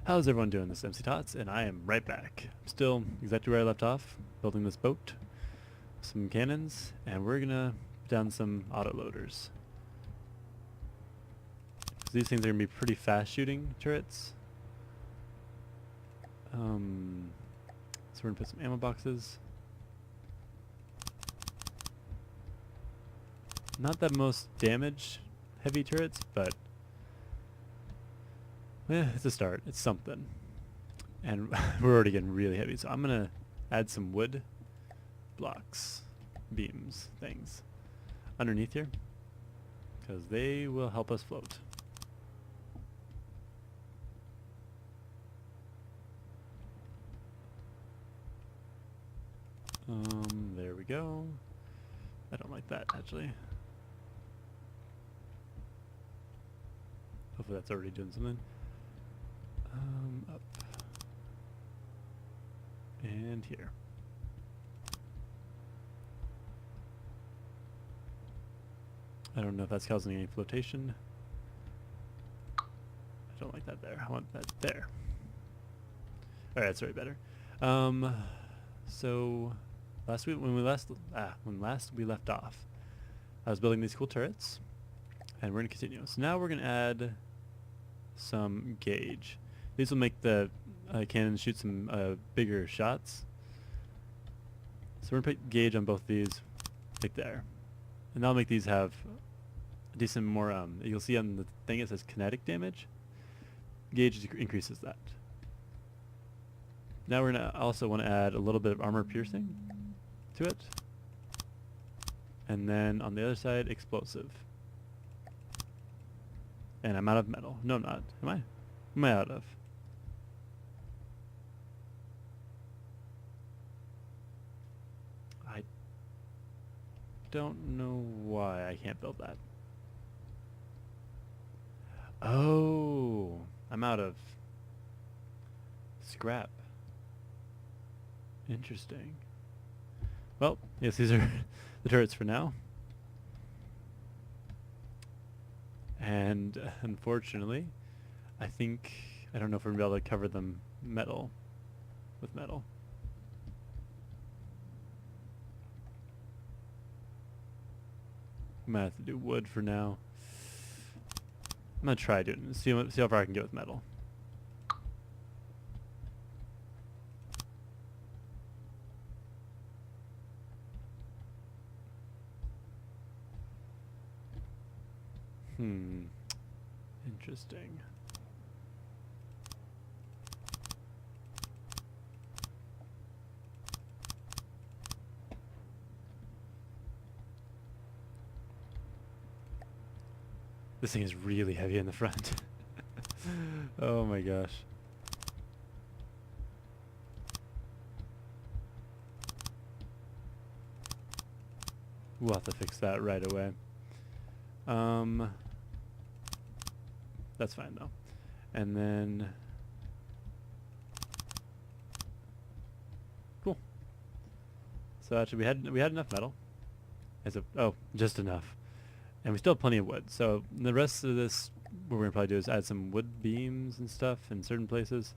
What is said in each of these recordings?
How's everyone doing? This is Mctots, and I am right back. I'm still exactly where I left off, building this boat, some cannons, and we're gonna put down some autoloaders. These things are gonna be pretty fast shooting turrets. So we're gonna put some ammo boxes. Not the most damage heavy turrets, but it's a start. It's something. And we're already getting really heavy, so I'm gonna add some wood blocks, beams, things underneath here, because they will help us float. There we go. I don't like that, actually. Hopefully that's already doing something. Up. And here. I don't know if that's causing any flotation. I don't like that there. I want that there. Alright, that's already better. So last week when last we left off, I was building these cool turrets, and we're gonna continue. So now we're gonna add some gauge. These will make the cannons shoot some bigger shots. So we're gonna put gauge on both these, like there, and that'll make these have a decent more. You'll see on the thing it says kinetic damage. Gauge increases that. Now we're gonna also want to add a little bit of armor piercing to it, and then on the other side, explosive. And I'm out of metal. No, I'm not. Am I? Am I out of? I don't know why I can't build that. Oh, I'm out of scrap. Interesting. Well, yes, these are the turrets for now. And unfortunately, I don't know if we're going to be able to cover them with metal. I'm going to have to do wood for now. I'm going to try doing it, see how far I can get with metal. Interesting. This thing is really heavy in the front. Oh my gosh. We'll have to fix that right away. That's fine though. And then cool. So actually we had enough metal. Just enough. And we still have plenty of wood. So the rest of this, what we're gonna probably do is add some wood beams and stuff in certain places,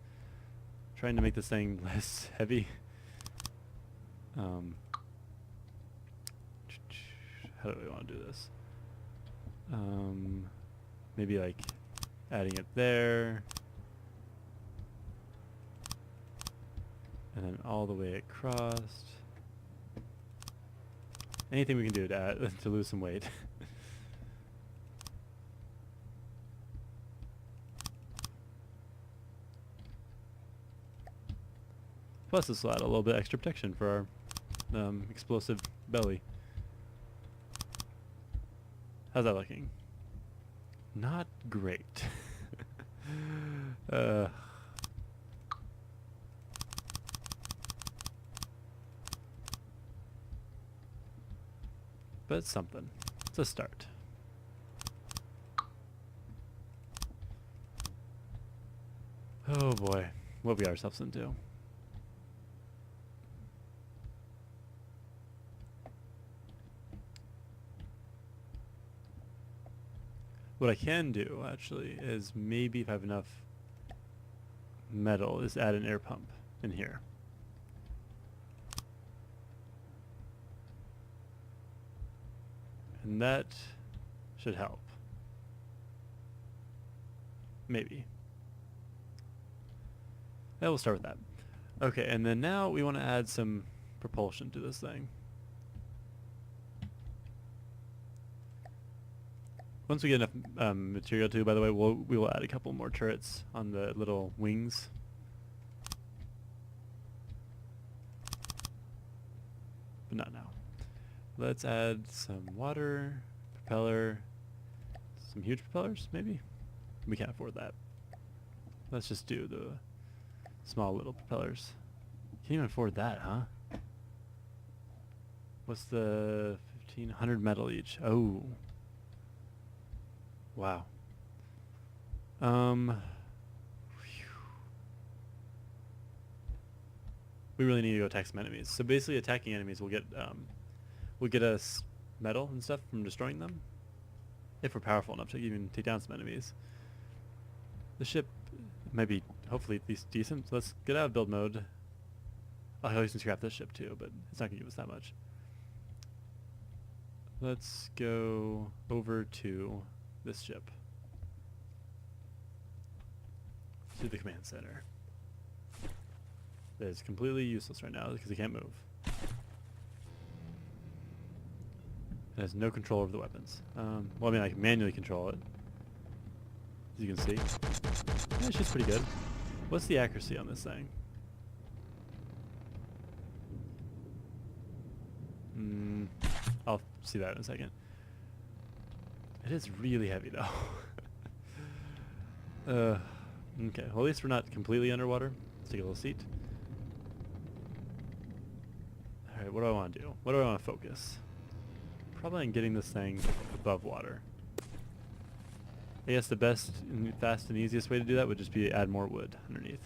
trying to make this thing less heavy. How do we want to do this? Maybe like adding it there, and then all the way across. Anything we can do to lose some weight. Plus this will add a little bit extra protection for our explosive belly. How's that looking? Not great. But it's something. It's a start. Oh boy, what we got ourselves into. What I can do, actually, is maybe if I have enough metal is add an air pump in here. And that should help. Maybe. Yeah, we'll start with that. Okay, and then now we want to add some propulsion to this thing. Once we get enough material too, by the way, we will add a couple more turrets on the little wings. But not now. Let's add some water, propeller, some huge propellers, maybe? We can't afford that. Let's just do the small little propellers. Can't even afford that, huh? What's the 1,500 metal each? Oh. Wow. We really need to go attack some enemies. So basically attacking enemies will get us metal and stuff from destroying them. If we're powerful enough to even take down some enemies. The ship might be hopefully at least decent. So let's get out of build mode. I'll always scrap this ship too, but it's not gonna give us that much. Let's go over to this ship. To the command center. That is completely useless right now because it can't move. It has no control over the weapons. Well, I mean, I can manually control it. As you can see. Yeah, it's just pretty good. What's the accuracy on this thing? I'll see that in a second. It is really heavy though. Okay, well at least we're not completely underwater. Let's take a little seat. Alright, what do I want to do? What do I want to focus? Probably on getting this thing above water. I guess the best and fast and easiest way to do that would just be add more wood underneath.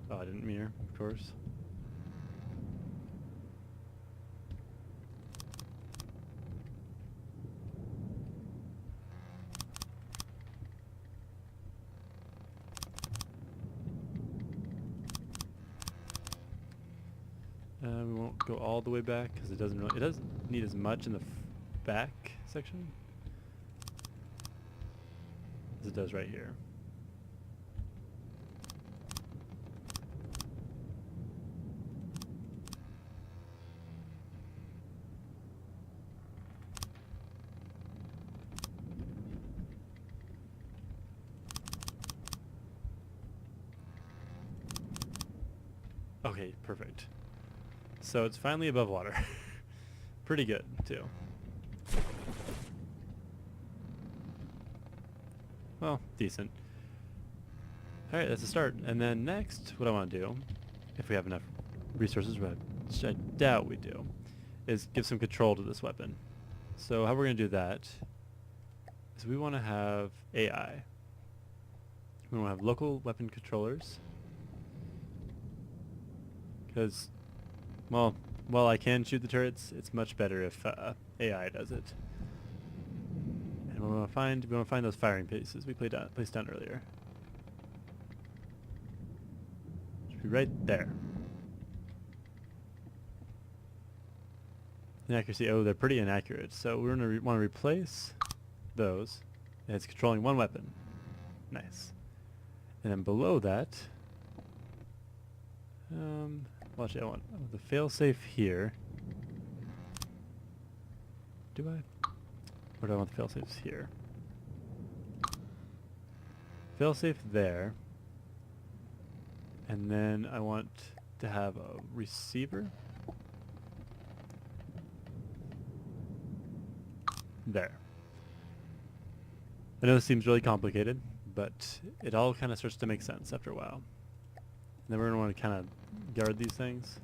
Oh, I didn't mirror, of course. We won't go all the way back because it doesn't need as much in the back section as it does right here. Okay, perfect. So it's finally above water. Pretty good, too. Well, decent. Alright, that's a start. And then next, what I want to do, if we have enough resources, which I doubt we do, is give some control to this weapon. So how we're going to do that is we want to have AI. We want to have local weapon controllers. Because, well, while I can shoot the turrets, it's much better if AI does it. And we want to find those firing pieces we placed down earlier. Should be right there. Inaccuracy. Oh, they're pretty inaccurate. So we're going to want to replace those. And it's controlling one weapon. Nice. And then below that, well, actually, I want the failsafe here. Do I? Or do I want the failsafes here? Failsafe there. And then I want to have a receiver. There. I know this seems really complicated, but it all kind of starts to make sense after a while. And then we're going to want to kind of guard these things.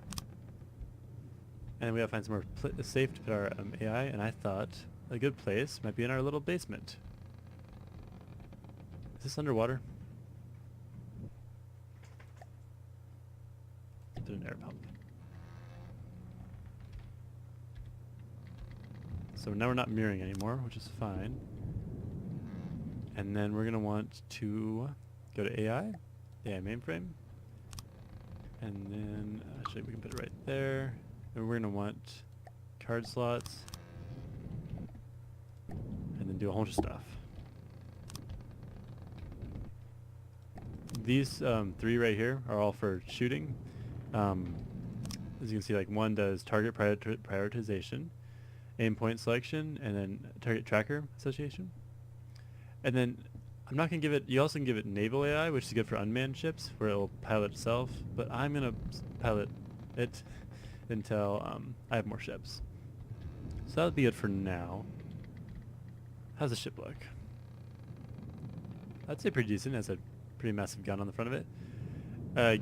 And we gotta find somewhere safe to put our AI, and I thought a good place might be in our little basement. Is this underwater? Did an air pump. So now we're not mirroring anymore, which is fine. And then we're going to want to go to AI mainframe. And then, actually we can put it right there. And we're going to want card slots. And then do a whole bunch of stuff. These 3 right here are all for shooting. As you can see, like one does target prioritization, aim point selection, and then target tracker association. And then I'm not going to give it, you also can give it naval AI, which is good for unmanned ships, where it will pilot itself, but I'm going to pilot it until I have more ships. So that would be it for now. How's the ship look? I'd say pretty decent. It has a pretty massive gun on the front of it.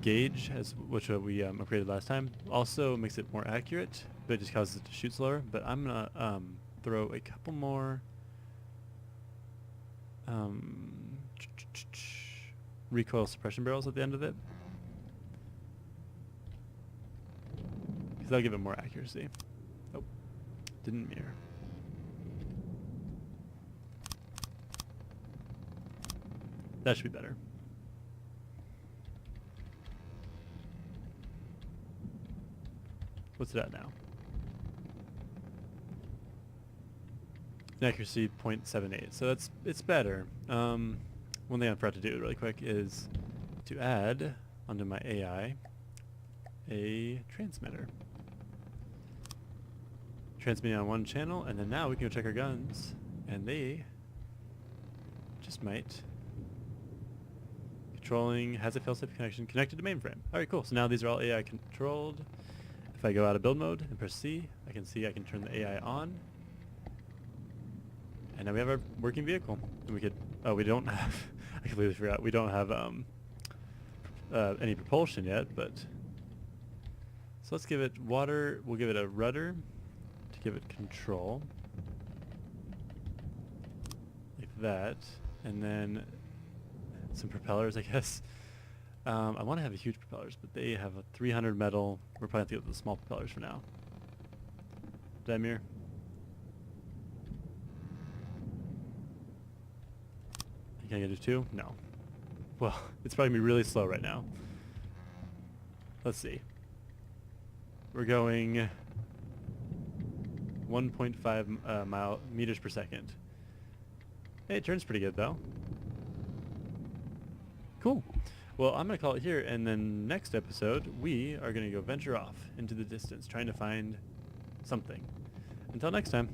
Gauge, which we upgraded last time, also makes it more accurate, but it just causes it to shoot slower. But I'm going to throw a couple more recoil suppression barrels at the end of it, because that'll give it more accuracy. Oh, didn't mirror. That should be better. What's it at now? Accuracy 0.78. So it's better. One thing I forgot to do really quick is to add onto my AI a transmitter. Transmitting on one channel, and then now we can go check our guns, and they just might. Controlling has a failsafe connection connected to mainframe. Alright, cool. So now these are all AI controlled. If I go out of build mode and press C, I can see I can turn the AI on. And now we have our working vehicle. And we could, oh, we don't have, I completely forgot, we don't have any propulsion yet, but, so let's give it water, we'll give it a rudder to give it control. Like that. And then some propellers, I guess. I want to have huge propellers, but they have a 300 metal. We're probably have to get the small propellers for now. Did I mirror? Can I do 2? No. Well, it's probably going to be really slow right now. Let's see. We're going 1.5 meters per second. Hey, it turns pretty good though. Cool. Well, I'm going to call it here, and then next episode, we are going to go venture off into the distance, trying to find something. Until next time.